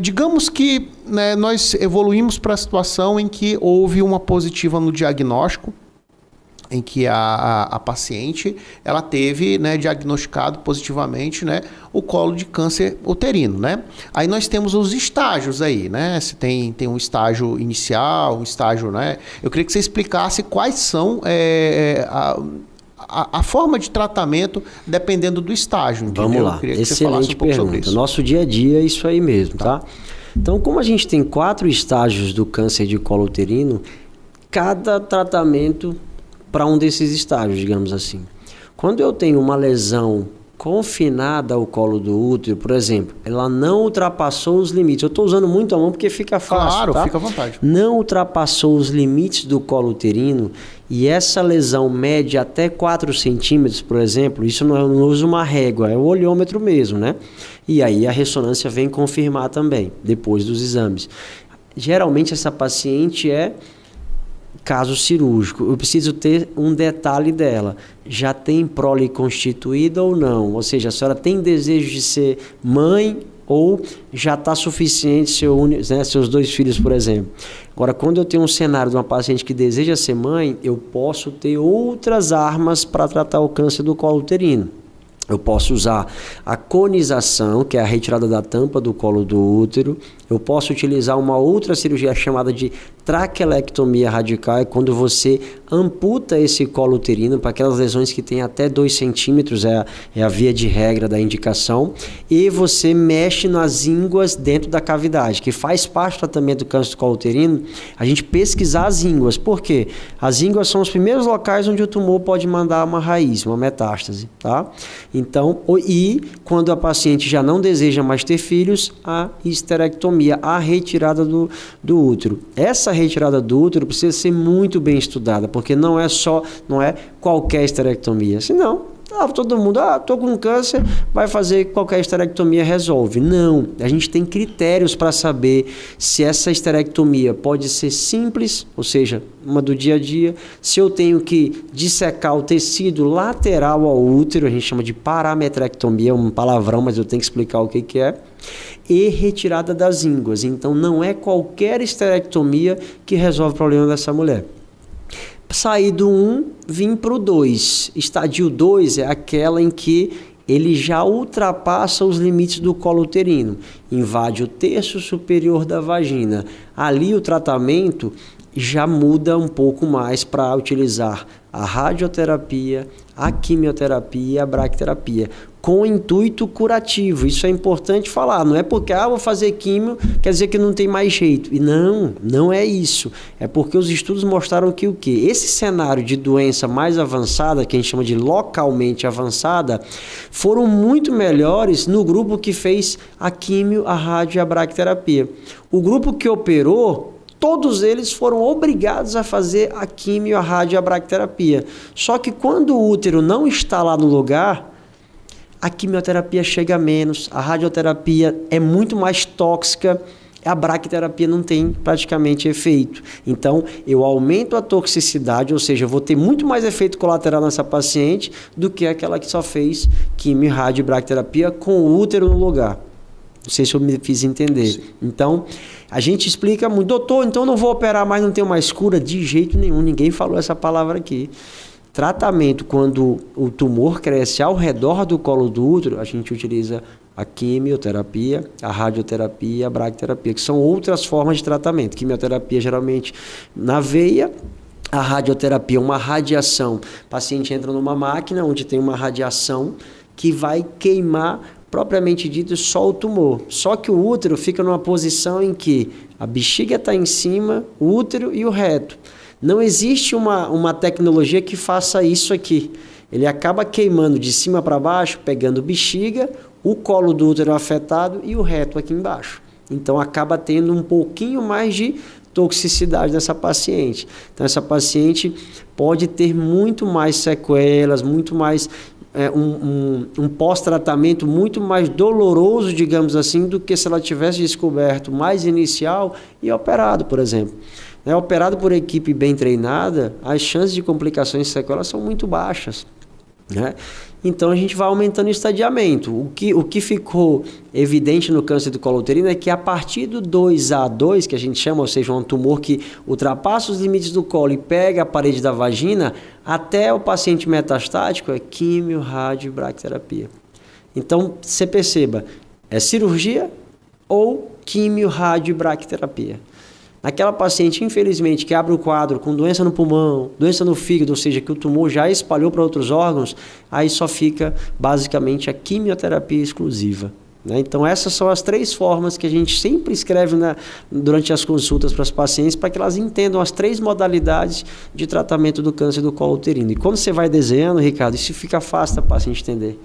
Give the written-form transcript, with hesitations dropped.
Digamos que, né, nós evoluímos para a situação em que houve uma positiva no diagnóstico, em que a paciente ela teve, né, diagnosticado positivamente, né, o colo de câncer uterino, né? Aí nós temos os estágios aí, né? Se tem um estágio inicial, um estágio, né? Eu queria que você explicasse quais são a forma de tratamento dependendo do estágio, entendeu? Vamos lá, Eu queria que você excelente falasse um pouco sobre pergunta. isso. Nosso dia a dia é isso aí mesmo, tá? Então, como a gente tem 4 estágios do câncer de colo uterino, cada tratamento para um desses estágios, digamos assim. Quando eu tenho uma lesão confinada ao colo do útero, por exemplo, ela não ultrapassou os limites. Eu estou usando muito a mão porque fica fácil, claro, tá? fica à vontade. Não ultrapassou os limites do colo uterino e essa lesão mede até 4 centímetros, por exemplo, isso não usa uma régua, é o olhômetro mesmo, né? E aí a ressonância vem confirmar também, depois dos exames. Geralmente essa paciente é caso cirúrgico. Eu preciso ter um detalhe dela. Já tem prole constituída ou não? Ou seja, a senhora tem desejo de ser mãe ou já está suficiente seus 2 filhos, por exemplo? Agora, quando eu tenho um cenário de uma paciente que deseja ser mãe, eu posso ter outras armas para tratar o câncer do colo uterino. Eu posso usar a conização, que é a retirada da tampa do colo do útero. Eu posso utilizar uma outra cirurgia chamada de traquelectomia radical, é quando você amputa esse colo uterino para aquelas lesões que têm até 2 centímetros, é a via de regra da indicação, e você mexe nas ínguas dentro da cavidade, que faz parte do tratamento do câncer do colo uterino, a gente pesquisar as ínguas. Por quê? As ínguas são os primeiros locais onde o tumor pode mandar uma raiz, uma metástase, tá? Então, e quando a paciente já não deseja mais ter filhos, a histerectomia, a retirada do útero. Essa retirada do útero precisa ser muito bem estudada, porque não é qualquer histerectomia, senão todo mundo, tô com câncer, vai fazer qualquer histerectomia, resolve. Não, a gente tem critérios para saber se essa histerectomia pode ser simples, ou seja, uma do dia a dia, se eu tenho que dissecar o tecido lateral ao útero, a gente chama de parametrectomia, é um palavrão, mas eu tenho que explicar o que é, e retirada das ínguas. Então não é qualquer histerectomia que resolve o problema dessa mulher. Sair do 1, vim para o 2. Estadio 2 é aquela em que ele já ultrapassa os limites do colo uterino, invade o terço superior da vagina. Ali o tratamento já muda um pouco mais para utilizar a radioterapia, a quimioterapia e a bracterapia, com intuito curativo. Isso é importante falar. Não é porque vou fazer químio, quer dizer que não tem mais jeito. E não é isso. É porque os estudos mostraram que o quê? Esse cenário de doença mais avançada, que a gente chama de localmente avançada, foram muito melhores no grupo que fez a químio, a rádio e a bracterapia. O grupo que operou, todos eles foram obrigados a fazer a químio, a rádio e a bracterapia. Só que quando o útero não está lá no lugar, a quimioterapia chega menos, a radioterapia é muito mais tóxica, a bracterapia não tem praticamente efeito. Então, eu aumento a toxicidade, ou seja, eu vou ter muito mais efeito colateral nessa paciente do que aquela que só fez quimio, rádio e bracterapia com o útero no lugar. Não sei se eu me fiz entender. Sim. Então, a gente explica muito, doutor, então não vou operar mais, não tenho mais cura? De jeito nenhum, ninguém falou essa palavra aqui. Tratamento, quando o tumor cresce ao redor do colo do útero, a gente utiliza a quimioterapia, a radioterapia e a bracterapia, que são outras formas de tratamento. Quimioterapia geralmente na veia, a radioterapia uma radiação. O paciente entra numa máquina onde tem uma radiação que vai queimar, propriamente dito, só o tumor. Só que o útero fica numa posição em que a bexiga está em cima, o útero e o reto. Não existe uma tecnologia que faça isso aqui. Ele acaba queimando de cima para baixo, pegando bexiga, o colo do útero afetado e o reto aqui embaixo. Então acaba tendo um pouquinho mais de toxicidade dessa paciente. Então essa paciente pode ter muito mais sequelas, muito mais um pós-tratamento muito mais doloroso, digamos assim, do que se ela tivesse descoberto mais inicial e operado, por exemplo. Operado por equipe bem treinada, as chances de complicações e sequelas são muito baixas. Então a gente vai aumentando o estadiamento. O que ficou evidente no câncer do colo uterino é que a partir do 2A2, que a gente chama, ou seja, um tumor que ultrapassa os limites do colo e pega a parede da vagina, até o paciente metastático é químio, rádio e braquiterapia. Então você perceba, é cirurgia ou químio, rádio e braquiterapia. Naquela paciente, infelizmente, que abre o quadro com doença no pulmão, doença no fígado, ou seja, que o tumor já espalhou para outros órgãos, aí só fica basicamente a quimioterapia exclusiva. Né? Então essas são as 3 formas que a gente sempre escreve durante as consultas para as pacientes, para que elas entendam as 3 modalidades de tratamento do câncer do colo uterino. E quando você vai desenhando, Ricardo, isso fica fácil da paciente entender.